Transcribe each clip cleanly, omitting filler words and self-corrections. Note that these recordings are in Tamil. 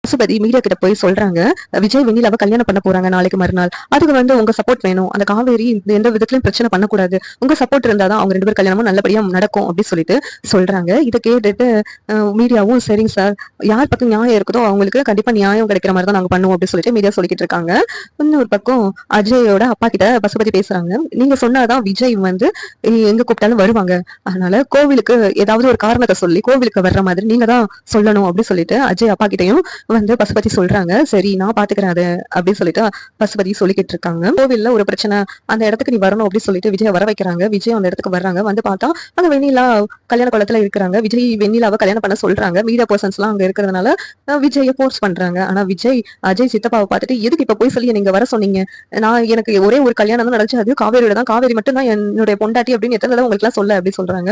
பசுபதி மீடியா கிட்ட போய் சொல்றாங்க, விஜய் வெண்ணிலாவை கல்யாணம் பண்ண போறாங்க நாளைக்கு மறுநாள். அதுக்கு உங்க சப்போர்ட் வேணும். அந்த காவேரி எந்த விதத்திலயும் பிரச்சனை பண்ணக்கூடாது. உங்க சப்போர்ட் இருந்தாதான் அவங்க 2 பேர் கல்யாணமும் நல்லபடியா நடக்கும் அப்படின்னு சொல்லிட்டு சொல்றாங்க. இத கேட்டுட்டு மீடியாவும் சரிங்க சார், யார் பக்கம் நியாயம் இருக்குதோ அவங்களுக்கு கண்டிப்பா நியாயம் கிடைக்கிற மாதிரி தான் நாங்க பண்ணுவோம் அப்படின்னு சொல்லிட்டு மீடியா சொல்லிக்கிட்டு இருக்காங்க. இன்னொரு பக்கம் அஜயோட அப்பா கிட்ட பசுபதி பேசுறாங்க. நீங்க சொன்னாதான் விஜய் எங்க கூப்பிட்டாலும் வருவாங்க. அதனால கோவிலுக்கு ஏதாவது ஒரு காரணத்தை சொல்லி கோவிலுக்கு வர்ற மாதிரி நீங்க தான் சொல்லணும் அப்படின்னு சொல்லிட்டு அஜய் அப்பா கிட்டையும் பசுபதி சொல்றாங்க. சரி நான் பாத்துக்கிறேன் அது அப்படின்னு சொல்லிட்டு பசுபதி சொல்லிக்கிட்டு இருக்காங்க. கோவில்ல ஒரு பிரச்சனை, அந்த இடத்துக்கு நீ வரணும் அப்படின்னு சொல்லிட்டு விஜய் வர வைக்கிறாங்க. விஜய் அந்த இடத்துக்கு வர்றாங்க. பார்த்தா அங்க வெண்ணிலா கல்யாண குளத்துல இருக்கிறாங்க. விஜய் வெண்ணிலாவை கல்யாணம் பண்ண சொல்றாங்க. மீடியா பர்சன்ஸ் எல்லாம் அங்க இருக்கிறதுனால விஜய போர்ஸ் பண்றாங்க. ஆனா விஜய் அஜய் சித்தப்பாவை பார்த்துட்டு எதுக்கு இப்ப போய் சொல்லி நீங்க வர சொன்னீங்க, எனக்கு ஒரே ஒரு கல்யாணம் தான் நடந்துச்சு, அது காவேரியோட தான், காவேரி மட்டும் தான் என்னுடைய பொண்டாட்டி அப்படின்னு எத்தனை தடவை உங்களுக்கு எல்லாம் சொல்ல அப்படின்னு சொல்றாங்க.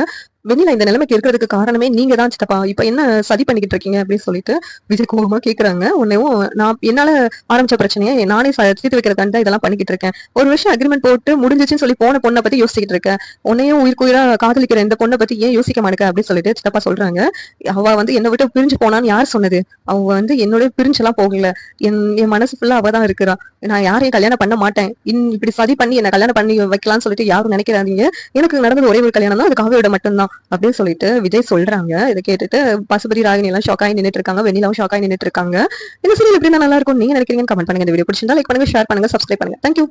வெண்ணிலா இந்த நிலைமைக்கு இருக்கிறதுக்கு காரணமே நீங்க தான் சித்தப்பா, இப்ப என்ன சதி பண்ணிக்கிட்டு இருக்கீங்க அப்படின்னு சொல்லிட்டு விஜய் கோபமா கேக்குறாங்க. உன்னையும் நான் என்னால ஆரம்பிச்ச பிரச்சனையை நானே தீர்த்து வைக்கிறதுக்காக இதெல்லாம் பண்ணிக்கிட்டு இருக்கேன். ஒரு விஷயம் அக்ரிமெண்ட் போட்டு முடிஞ்சிச்சுன்னு சொல்லி போன பொண்ணை பத்தி யோசிச்சுட்டு இருக்கேன். உன்னையும் உயிர்க்குயிரா காதலிக்கிற இந்த பொண்ணை பத்தி ஏன் யோசிக்க மாட்டேங்க அப்படின்னு சொல்லிட்டு சித்தப்பா சொல்றாங்க. அவ என்னை விட்டு பிரிஞ்சு போனான்னு யார் சொன்னது? அவ என்னோட பிரிஞ்செல்லாம் போகல. என் மனசு ஃபுல்லா அவதான் இருக்கிறா. நான் யாரையும் கல்யாணம் பண்ண மாட்டேன். இப்படி சதி பண்ணி என்ன கல்யாணம் பண்ணி வைக்கலாம்னு சொல்லிட்டு யாரும் நினைக்கிறாதீங்க. எனக்கு நடந்தது ஒரே ஒரு கல்யாணம் தான், அது காவியோட மட்டும்தான் அப்படின்னு சொல்லிட்டு விஜய் சொல்றாங்க. இதை கேட்டுட்டு பசுபதி ராகினி எல்லாம் ஷாக் ஆகி நின்னுட்டு இருக்காங்க. வெண்ணிலாவும் ஷாக் ஆகி நின்னுட்டு இருக்காங்க. இந்த சீரியல் எப்படி நல்லா இருக்கும் நீங்க நினைக்கிறீங்கன்னு கமெண்ட் பண்ணுங்க. இந்த வீடியோ பிடிச்சிருந்தா லைக் பண்ணுங்க, ஷேர் பண்ணுங்க, சப்ஸ்கிரைப் பண்ணுங்க. தேங்க்யூ.